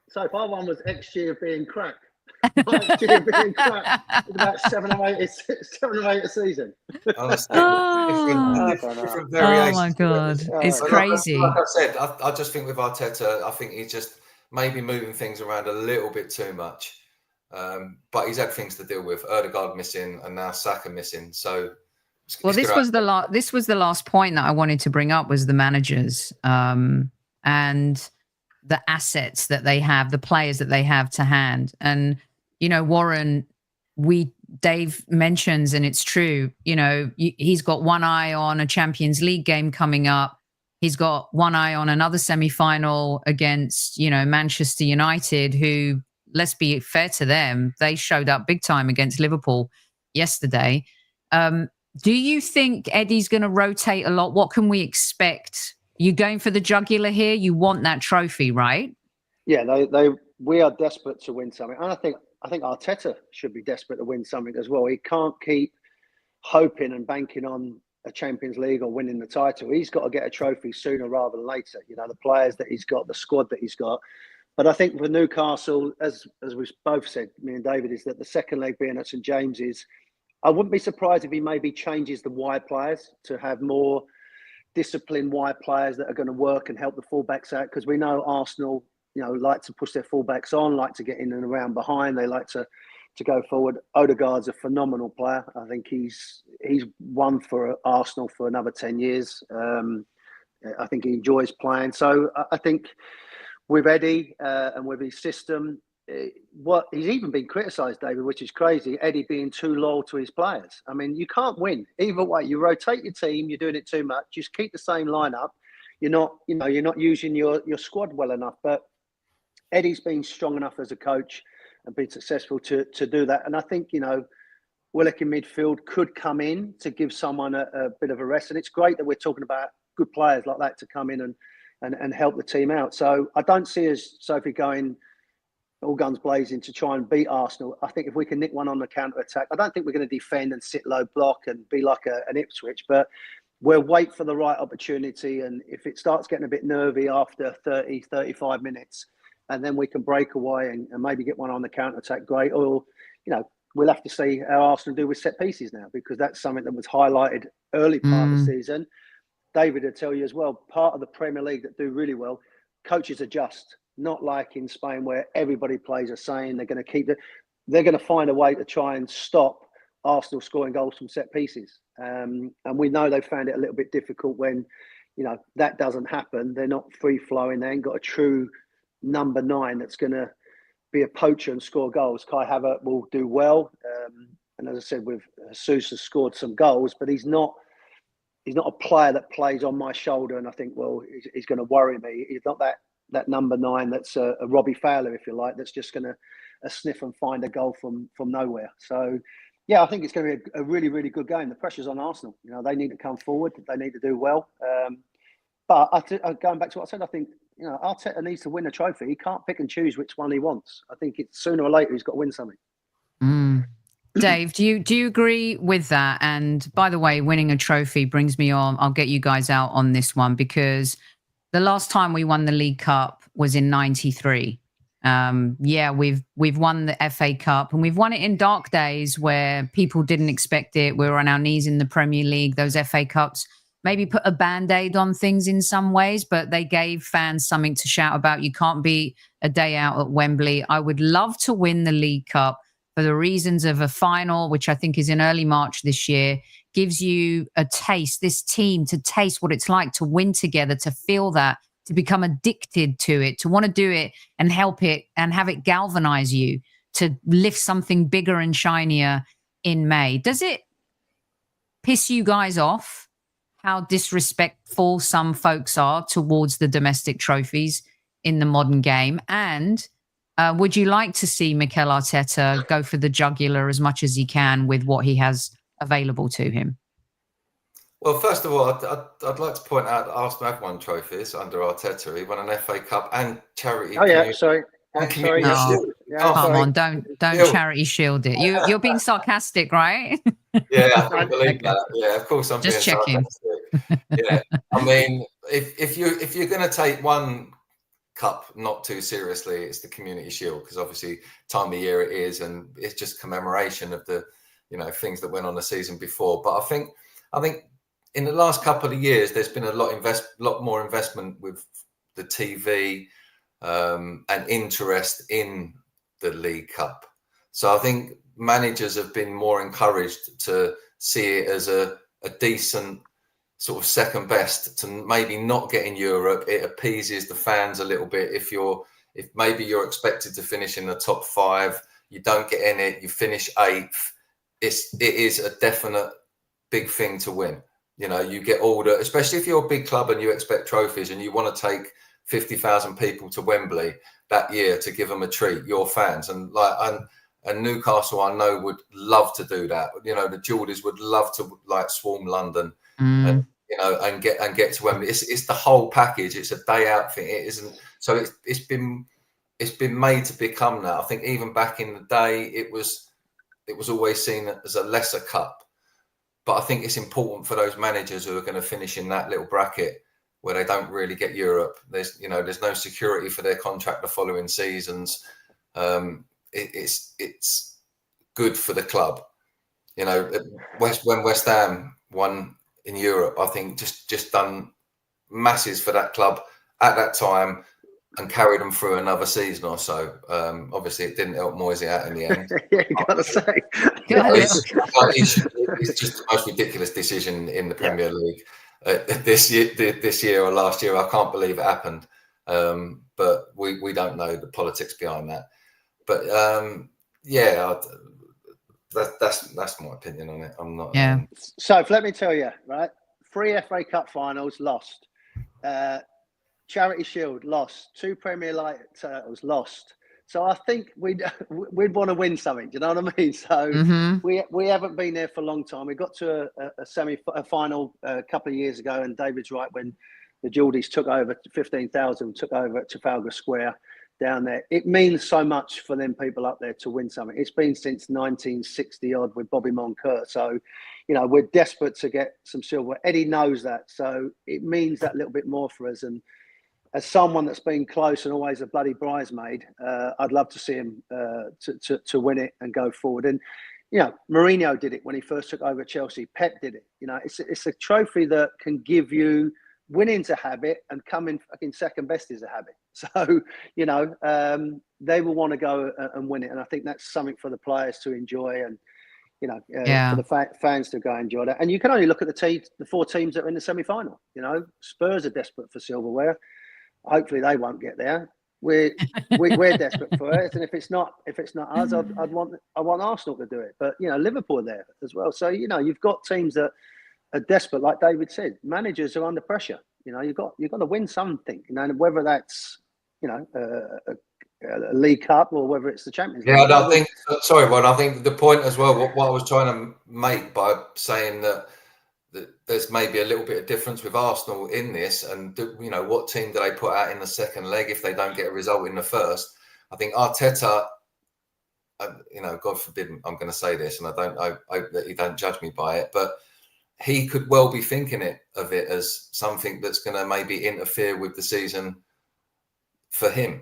So if our one was XG of being crap. It's about 7 or 8 a season. Honestly, different variations. Oh my God, it's crazy. Like I said, I just think with Arteta, I think he's just maybe moving things around a little bit too much. But he's had things to deal with. Ødegaard missing, and now Saka missing. So, this was the last point that I wanted to bring up, was the managers and the assets that they have, the players that they have to hand. And Warren, Dave mentions, and it's true, he's got one eye on a Champions League game coming up. He's got one eye on another semi-final against, Manchester United, who, let's be fair to them, they showed up big time against Liverpool yesterday. Do you think Eddie's going to rotate a lot? What can we expect? You going for the jugular here? You want that trophy, right? Yeah, we are desperate to win something. And I think Arteta should be desperate to win something as well. He can't keep hoping and banking on a Champions League or winning the title. He's got to get a trophy sooner rather than later. The players that he's got, the squad that he's got. But I think for Newcastle, as we've both said, me and David, is that the second leg being at St James's, I wouldn't be surprised if he maybe changes the wide players to have more disciplined wide players that are going to work and help the fullbacks out, because we know Arsenal, like to push their fullbacks on, like to get in and around behind. They like to go forward. Ødegaard's a phenomenal player. I think he's one for Arsenal for another 10 years. I think he enjoys playing. So I think with Eddie and with his system, he's even been criticised, David, which is crazy. Eddie being too loyal to his players. I mean, you can't win either way. You rotate your team. You're doing it too much. Just keep the same lineup. You're not using your squad well enough. But Eddie's been strong enough as a coach and been successful to do that. And I think Willock in midfield could come in to give someone a bit of a rest. And it's great that we're talking about good players like that to come in and help the team out. So I don't see Sophie going all guns blazing to try and beat Arsenal. I think if we can nick one on the counter-attack, I don't think we're going to defend and sit low block and be like an Ipswich, but we'll wait for the right opportunity. And if it starts getting a bit nervy after 30, 35 minutes, and then we can break away and maybe get one on the counter-attack, great. Or, we'll have to see how Arsenal do with set pieces now, because that's something that was highlighted early part of the season. David will tell you as well, part of the Premier League that do really well, coaches adjust. Not like in Spain where everybody plays the same. They're going to they're going to find a way to try and stop Arsenal scoring goals from set pieces. And we know they found it a little bit difficult when, that doesn't happen. They're not free flowing. They ain't got a true number 9 that's going to be a poacher and score goals. Kai Havertz will do well. And as I said, with Jesus has scored some goals, but he's not a player that plays on my shoulder and I think, well, he's going to worry me. He's not that number 9 that's a Robbie Fowler, if you like, that's just going to sniff and find a goal from nowhere. So, yeah, I think it's going to be a really, really good game. The pressure's on Arsenal. They need to come forward. They need to do well. But going back to what I said, I think Arteta needs to win a trophy. He can't pick and choose which one he wants. I think it's sooner or later he's got to win something. Dave, do you agree with that? And by the way, winning a trophy brings me on. I'll get you guys out on this one, because the last time we won the League Cup was in '93. We've won the FA Cup, and we've won it in dark days where people didn't expect it. We were on our knees in the Premier League. Those FA Cups maybe put a band-aid on things in some ways, but they gave fans something to shout about. You can't be a day out at Wembley. I would love to win the League Cup for the reasons of a final, which I think is in early March this year, gives you a taste, this team to taste what it's like to win together, to feel that, to become addicted to it, to want to do it and help it and have it galvanize you to lift something bigger and shinier in May. Does it piss you guys off how disrespectful some folks are towards the domestic trophies in the modern game? And would you like to see Mikel Arteta go for the jugular as much as he can with what he has available to him? Well, first of all, I'd like to point out that Arsenal have won trophies under Arteta. He won an FA Cup and charity. Oh yeah, sorry. Sorry. Come on, don't charity shield it. You're being sarcastic, right? Yeah, I can't believe that. Yeah, of course I'm just being checking. sarcastic. Yeah, I mean, if you're going to take one cup not too seriously, it's the Community Shield, because obviously time of year it is, and it's just commemoration of the things that went on the season before. But I think in the last couple of years there's been a lot more investment with the TV and interest in the League Cup. So I think managers have been more encouraged to see it as a decent sort of second best to maybe not get in Europe. It appeases the fans a little bit. If maybe you're expected to finish in the top 5, you don't get in it, you finish 8th. It is a definite big thing to win. You get all the, especially if you're a big club and you expect trophies and you want to take 50,000 people to Wembley that year to give them a treat, your fans. And Newcastle, I know, would love to do that. The Geordies would love to swarm London and get to Wembley. It's the whole package. It's a day out thing. It isn't. So it's been made to become that. I think even back in the day, it was always seen as a lesser cup. But I think it's important for those managers who are going to finish in that little bracket where they don't really get Europe. There's no security for their contract the following seasons. It's good for the club. When West Ham won in Europe, I think just done masses for that club at that time and carried them through another season or so. Obviously, it didn't help Moisey out in the end. Yeah, you got to say. It's just the most ridiculous decision in the Premier League this year or last year. I can't believe it happened. But we don't know the politics behind that. But that's my opinion on it. I'm not. Yeah. So let me tell you, right? 3 FA Cup finals lost. Charity Shield lost. 2 Premier League titles lost. So I think we'd want to win something. Do you know what I mean? So we haven't been there for a long time. We got to a final a couple of years ago, and David's right, when the Geordies took over, 15,000 took over at Trafalgar Square down there. It means so much for them people up there to win something. It's been since 1960 odd with Bobby Moncur. So, we're desperate to get some silver. Eddie knows that. So it means that little bit more for us. And as someone that's been close and always a bloody bridesmaid, I'd love to see him to win it and go forward. And, Mourinho did it when he first took over Chelsea. Pep did it. It's a trophy that can give you winning's a habit and coming fucking second best is a habit. So, they will want to go and win it. And I think that's something for the players to enjoy and, for the fans to go and enjoy that. And you can only look at the 4 teams that are in the semi-final. Spurs are desperate for silverware. Hopefully they won't get there. We're desperate for it, and if it's not us, I want Arsenal to do it. But Liverpool are there as well. So you've got teams that are desperate, like David said. Managers are under pressure. You've got to win something. Whether that's a League Cup or whether it's the Champions League. Yeah, I think. Sorry, Ron. I think the point as well. What I was trying to make by saying that there's maybe a little bit of difference with Arsenal in this, and what team do they put out in the second leg if they don't get a result in the first? I think Arteta, God forbid I'm going to say this, and I hope that you don't judge me by it, but he could well be thinking of it as something that's going to maybe interfere with the season for him.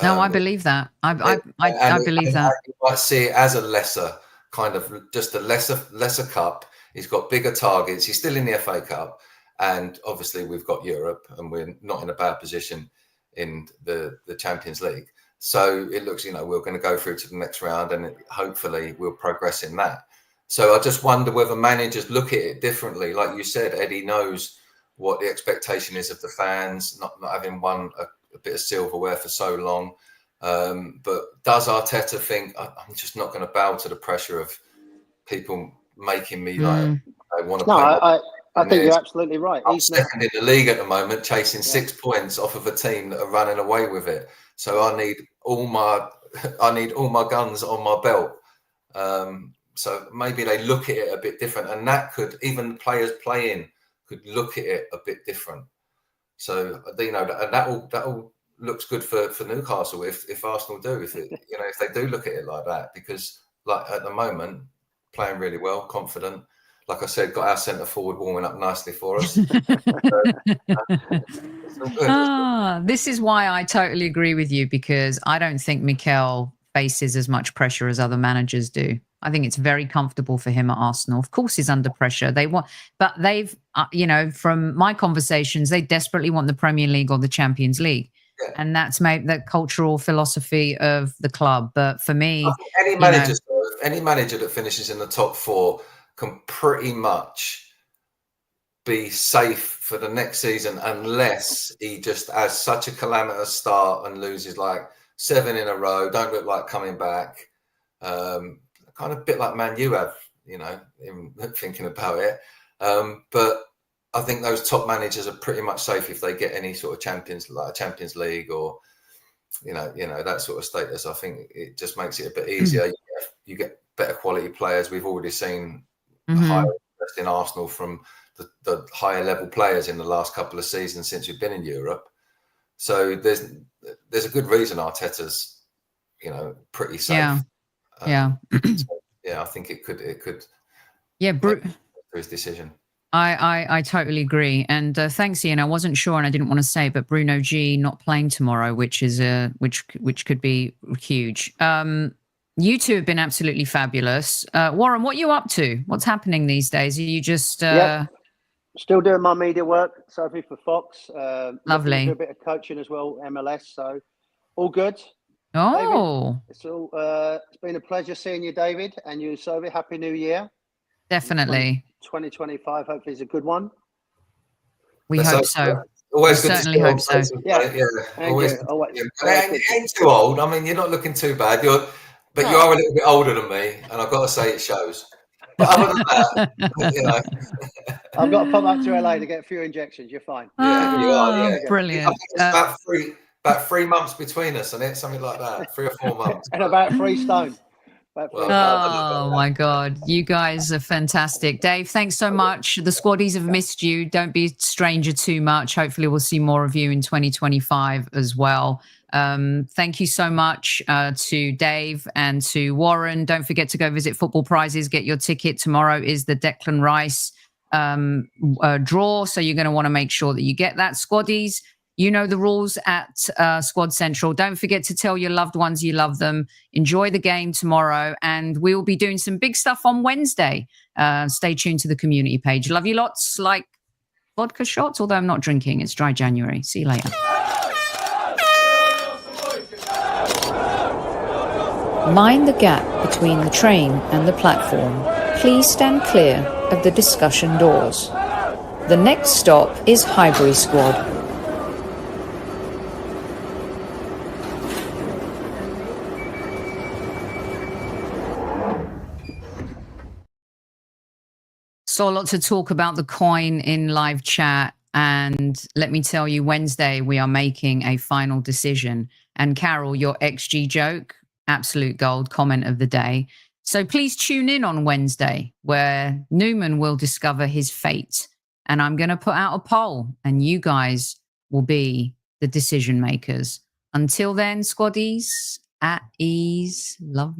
No, I believe that. I believe that. You might see it as a lesser kind of, just a lesser cup. He's got bigger targets. He's still in the FA Cup, and obviously we've got Europe, and we're not in a bad position in the Champions League. So it looks, we're going to go through to the next round, and hopefully we'll progress in that. So I just wonder whether managers look at it differently. Like you said, Eddie knows what the expectation is of the fans, not having won a bit of silverware for so long. But does Arteta think, I'm just not going to bow to the pressure of people making me I want to play? No, I think you're absolutely right. He's second in the league at the moment, chasing 6 points off of a team that are running away with it. So I need all my guns on my belt. So maybe they look at it a bit different, and that could, even players playing could look at it a bit different. So that all looks good for Newcastle if Arsenal do, if they do look at it like that, because like at the moment, playing really well, confident. Like I said, got our centre forward warming up nicely for us. This is why I totally agree with you, because I don't think Mikel faces as much pressure as other managers do. I think it's very comfortable for him at Arsenal. Of course, he's under pressure. But they've, from my conversations, they desperately want the Premier League or the Champions League. Yeah. And that's made the cultural philosophy of the club. But for me, any manager that finishes in the top 4 can pretty much be safe for the next season, unless he just has such a calamitous start and loses like 7 in a row, don't look like coming back. Kind of a bit like Man U have, in thinking about it. But I think those top managers are pretty much safe if they get any sort of Champions League or, that sort of status. I think it just makes it a bit easier. You get better quality players. We've already seen higher interest in Arsenal from the higher level players in the last couple of seasons since we've been in Europe. So there's a good reason Arteta's, pretty safe. Yeah. I think it could. Yeah, his decision. I totally agree. And thanks, Ian. I wasn't sure, and I didn't want to say, but Bruno G not playing tomorrow, which is which could be huge. You two have been absolutely fabulous. Warren, what are you up to? What's happening these days? Are you just still doing my media work, Sophie, for Fox. Lovely. Do a bit of coaching as well, MLS. So all good. Oh, David, it's been a pleasure seeing you, David, and you, Sophie. Happy New Year. Definitely. 2025 hopefully is a good one. We hope so. Always we certainly hope so. Yeah. Always. You ain't too old. I mean, you're not looking too bad. You are a little bit older than me, and I've got to say it shows. But other than that, I've got to pop up to LA to get a few injections. You're fine. Yeah, you are. Yeah. Brilliant. I think it's about 3 months between us, and it's something like that. 3 or 4 months. And about 3 stone. Oh my God, you guys are fantastic. Dave, thanks so much. The squaddies have missed you. Don't be a stranger too much. Hopefully we'll see more of you in 2025 as well. Thank you so much to Dave and to Warren. Don't forget to go visit Football Prizes. Get your ticket. Tomorrow is the Declan Rice draw, so you're going to want to make sure that you get that. Squaddies, you know the rules at Squad Central. Don't forget to tell your loved ones you love them. Enjoy the game tomorrow, and we'll be doing some big stuff on Wednesday. Stay tuned to the community page. Love you lots, like vodka shots, although I'm not drinking. It's dry January. See you later. Mind the gap between the train and the platform. Please stand clear of the discussion doors. The next stop is Highbury Squad. Saw lots of talk about the coin in live chat. And let me tell you, Wednesday, we are making a final decision. And Carol, your XG joke, absolute gold comment of the day. So please tune in on Wednesday, where Newman will discover his fate and I'm going to put out a poll, and you guys will be the decision makers. Until then, squaddies, at ease. Love